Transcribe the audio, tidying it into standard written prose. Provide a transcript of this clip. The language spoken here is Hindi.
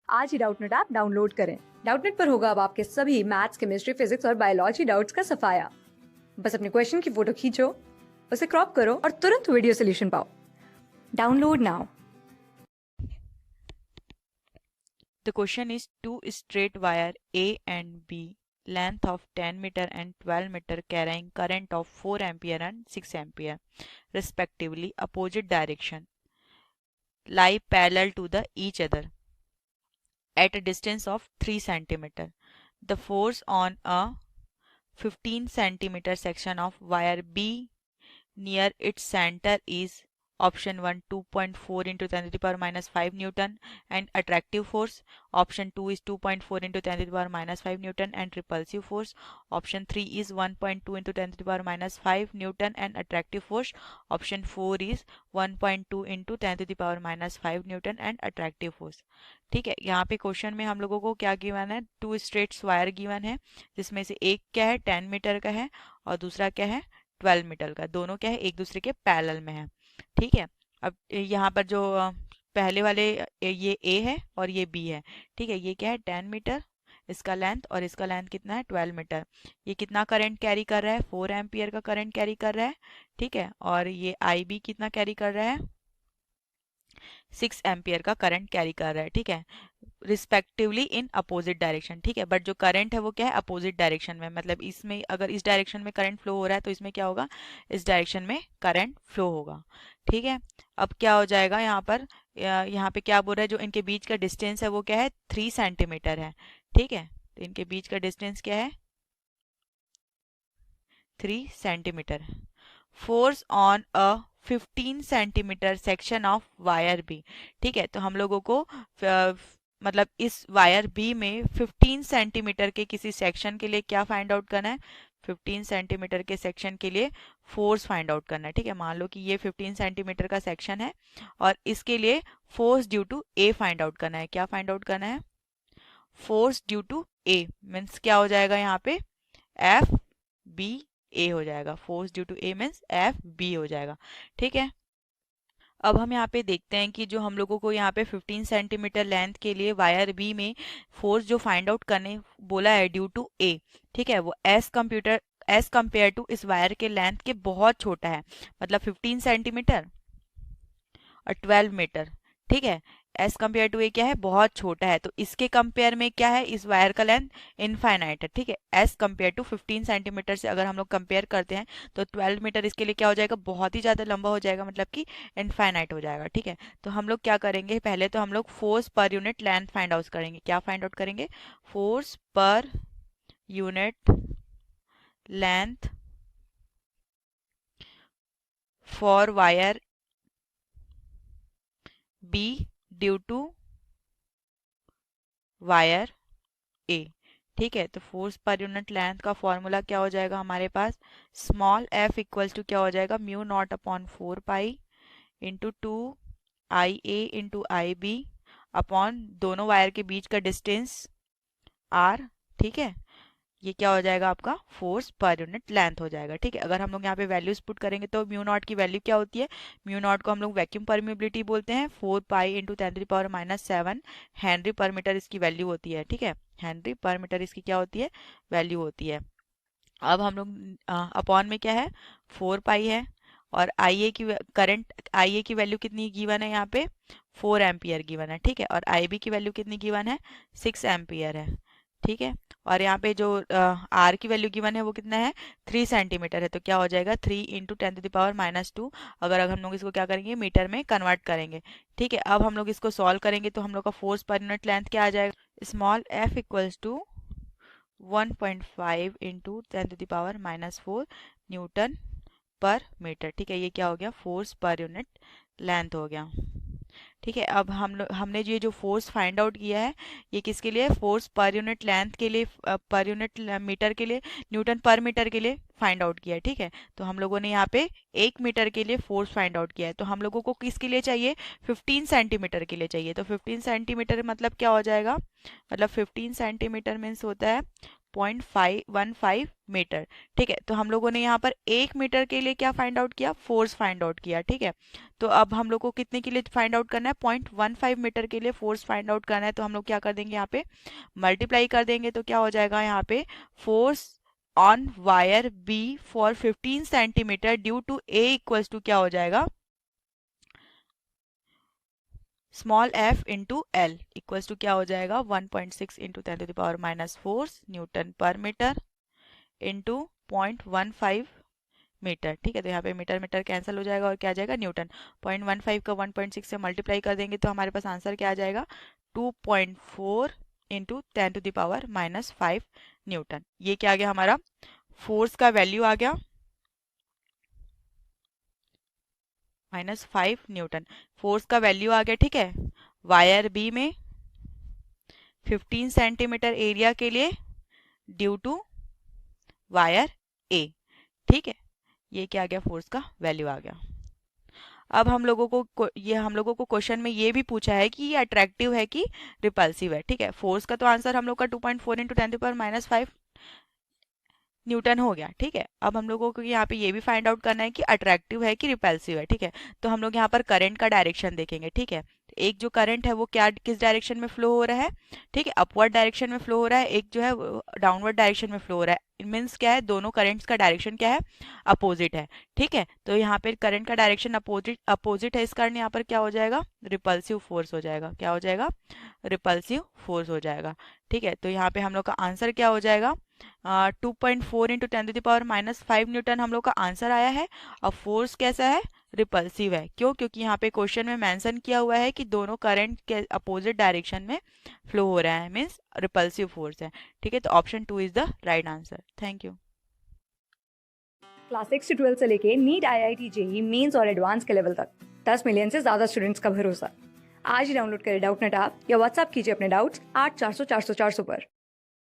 आज ही डाउटनेट ऐप डाउनलोड करें। डाउटनेट पर होगा अब आपके सभी मैथ्स, केमिस्ट्री, फिजिक्स और बायोलॉजी डाउट्स का सफाया। बस अपने क्वेश्चन की फोटो खींचो, उसे क्रॉप करो और तुरंत वीडियो सोल्यूशन पाओ। Download now. The question is two straight wire A and B length of 10 meter and 12 meter carrying current of 4 ampere and 6 ampere respectively opposite direction lie parallel to the each other at a distance of 3 centimeter. The force on a 15 centimeter section of wire B near its center is option 1 2.4 into 10 to the power minus 5 Newton and attractive force. Option 2 is 2.4 into 10 to the power minus 5 Newton and repulsive force. Option 3 is 1.2 into 10 to the power minus 5 Newton and attractive force. Option 4 is 1.2 into 10 to the power minus 5 Newton and attractive force. ठीक है, यहाँ पे क्वेश्चन में हम लोगों को क्या गिवन है, टू स्ट्रेट वायर गिवन है, जिसमें से एक क्या है 10 मीटर का है और दूसरा क्या है 12 मीटर का। दोनों क्या है एक दूसरे के पैरेलल में है। ठीक है, अब यहाँ पर जो पहले वाले ये ए है और ये बी है। ठीक है, ये क्या है 10 मीटर इसका लेंथ और इसका लेंथ कितना है 12 मीटर। ये कितना करंट कैरी कर रहा है 4 एम्पियर का करंट कैरी कर रहा है। ठीक है, और ये आई बी कितना कैरी कर रहा है 6 एम्पियर का करंट कैरी कर रहा है। ठीक है, रिस्पेक्टिवली इन अपोजिट डायरेक्शन। ठीक है, बट जो करंट है वो क्या है अपोजिट डायरेक्शन में, मतलब इसमें अगर इस डायरेक्शन में करंट फ्लो हो रहा है तो इसमें क्या होगा इस डायरेक्शन में करंट फ्लो होगा। ठीक है, अब क्या हो जाएगा यहाँ पर, यहाँ पे क्या बोल रहा है जो इनके बीच का डिस्टेंस है वो क्या है 3 सेंटीमीटर है। ठीक है, तो इनके बीच का डिस्टेंस क्या है 3 centimetre. Force on a 15 centimetre section of wire B. ठीक है, तो हम लोगों को मतलब इस वायर बी में 15 सेंटीमीटर के किसी सेक्शन के लिए क्या फाइंड आउट करना है, 15 सेंटीमीटर के सेक्शन के लिए फोर्स फाइंड आउट करना है। ठीक है, मान लो कि ये 15 सेंटीमीटर का सेक्शन है और इसके लिए force due to A find out करना है। क्या फाइंड आउट करना है, force due to A means क्या हो जाएगा यहाँ पे एफ बी ए हो जाएगा। Force due to A means F B हो जाएगा। ठीक है, अब हम यहाँ पे देखते हैं कि जो हम लोगों को यहाँ पे 15 सेंटीमीटर लेंथ के लिए वायर बी में फोर्स जो फाइंड आउट करने बोला है ड्यू टू ए। ठीक है, वो एस कंपेयर टू इस वायर के लेंथ के बहुत छोटा है, मतलब 15 सेंटीमीटर और 12 मीटर। ठीक है, एस कंपेयर टू ए क्या है बहुत छोटा है, तो इसके कंपेयर में क्या है इस वायर का लेंथ इनफाइनाइट है। ठीक है, एस कंपेयर टू 15 सेंटीमीटर से अगर हम लोग कंपेयर करते हैं तो 12 मीटर इसके लिए क्या हो जाएगा बहुत ही ज़्यादा लंबा हो जाएगा, मतलब कि इनफाइनाइट हो जाएगा। ठीक है, तो हम लोग क्या करेंगे पहले तो हम लोग force per unit length find out करेंगे। क्या फाइंड आउट करेंगे, force per unit length for wire B due to wire A. ठीक है, तो फोर्स पर यूनिट लेंथ का फॉर्मूला क्या हो जाएगा हमारे पास, स्मॉल एफ इक्वल्स टू क्या हो जाएगा mu naught upon 4 pi into 2 आई ए इंटू आई बी अपॉन दोनों वायर के बीच का डिस्टेंस आर। ठीक है, ये क्या हो जाएगा आपका फोर्स पर यूनिट लेंथ हो जाएगा। ठीक है, अगर हम लोग यहाँ पे वैल्यूज पुट करेंगे तो म्यू नॉट की वैल्यू क्या होती है, म्यू नॉट को हम लोग वैक्यूम परमिबिलिटी बोलते हैं, 4 pi into 10 to the power minus 7 henry पर मीटर इसकी वैल्यू होती है। ठीक है, हेनरी पर मीटर इसकी क्या होती है वैल्यू होती है। अब हम लोग अपॉन में क्या है 4 पाई है और आई ए की करंट आई ए की वैल्यू कितनी गिवन है यहाँ पे 4 एम्पियर गिवन है। ठीक है, और आई बी की वैल्यू कितनी गिवन है 6 एम्पियर है। ठीक है, और यहाँ पे जो आर की वैल्यू गिवन है वो कितना है 3 सेंटीमीटर है, तो क्या हो जाएगा 3 into 10 to the power minus 2। अगर हम लोग इसको क्या करेंगे मीटर में कन्वर्ट करेंगे। ठीक है, अब हम लोग इसको सॉल्व करेंगे तो हम लोग का फोर्स पर यूनिट लेंथ क्या आ जाएगा, small F equals to 1.5 into 10 to the power minus 4 newton पर मीटर। ठीक है, ये क्या हो गया फोर्स पर यूनिट लेंथ हो गया। ठीक है, अब हमने जो फोर्स फाइंड आउट किया है ये किसके लिए, फोर्स पर यूनिट लेंथ के लिए, पर यूनिट मीटर के लिए, न्यूटन पर मीटर के लिए फाइंड आउट किया है। ठीक है, तो हम लोगों ने यहाँ पे 1 मीटर के लिए फोर्स फाइंड आउट किया है, तो हम लोगों को किसके लिए चाहिए 15 सेंटीमीटर के लिए चाहिए। तो 15 सेंटीमीटर मतलब क्या हो जाएगा, मतलब 15 सेंटीमीटर मीन्स होता है 0.15 मीटर। ठीक है, तो हम लोगों ने यहाँ पर 1 मीटर के लिए क्या फाइंड आउट किया, फोर्स फाइंड आउट किया। ठीक है, तो अब हम लोग को कितने के लिए फाइंड आउट करना है, 0.15 मीटर के लिए फोर्स फाइंड आउट करना है। तो हम लोग क्या कर देंगे, यहाँ पे मल्टीप्लाई कर देंगे। तो क्या हो जाएगा यहाँ पे, force on wire B for 15 centimetre due to A equals to क्या हो जाएगा, small f into L equals to क्या हो जाएगा, 1.6 इंटू 10⁻⁻4 न्यूटन पर मीटर इंटू 0.15 मीटर। ठीक है, तो यहाँ पे मीटर मीटर कैंसिल हो जाएगा और क्या आ जाएगा, न्यूटन। 0.15 का 1.6 से मल्टीप्लाई कर देंगे तो हमारे पास आंसर क्या आ जाएगा, 2.4 इंटू 10⁻⁻5 न्यूटन। ये क्या आ गया, हमारा फोर्स का वैल्यू आ गया -5 न्यूटन। फोर्स का वैल्यू आ गया। ठीक है, वायर बी में 15 सेंटीमीटर एरिया के लिए ड्यू टू वायर ए। ठीक है, ये क्या आ गया, फोर्स का वैल्यू आ गया। अब हम लोगों को क्वेश्चन में ये भी पूछा है कि ये अट्रैक्टिव है कि रिपल्सिव है। ठीक है, फोर्स का तो आंसर हम लोग का 2.4 इंटू 10⁻⁻5 न्यूटन हो गया। ठीक है, अब हम लोगों को यहाँ पे ये भी फाइंड आउट करना है कि अट्रैक्टिव है कि रिपल्सिव है। ठीक है, तो हम लोग यहाँ पर करंट का डायरेक्शन देखेंगे। ठीक है, एक जो करंट है वो क्या किस डायरेक्शन में फ्लो हो रहा है, ठीक है, अपवर्ड डायरेक्शन में फ्लो हो रहा है, एक जो है डाउनवर्ड डायरेक्शन में फ्लो हो रहा है। मीन्स क्या है, दोनों करंट्स का डायरेक्शन क्या है, अपोजिट है। ठीक है, तो यहाँ पे करंट का डायरेक्शन अपोजिट है, इस कारण यहाँ पर क्या हो जाएगा, रिपल्सिव फोर्स हो जाएगा। क्या हो जाएगा, रिपल्सिव फोर्स हो जाएगा। ठीक है, तो यहाँ पे हम लोग का आंसर क्या हो जाएगा, 2.4 इंटू 10⁻⁻5 न्यूटन हम लोग का आंसर आया है। और फोर्स कैसा है, रिपल्सिव है। क्यों, क्योंकि यहाँ पे क्वेश्चन में मेंशन किया हुआ है कि दोनों करंट के अपोजिट डायरेक्शन में फ्लो हो रहा है, मीन्स रिपल्सिव फोर्स है। ठीक है, तो option 2 is the right answer. Thank you. Class 6 से 12 से लेके नीट, IIT, JEE मेंस और एडवांस के लेवल तक 10 मिलियन से ज्यादा स्टूडेंट्स का भरोसा। आज ही डाउनलोड करें डाउटनेट ऐप या व्हाट्सएप कीजिए अपने डाउट्स 8400 400 400 पर।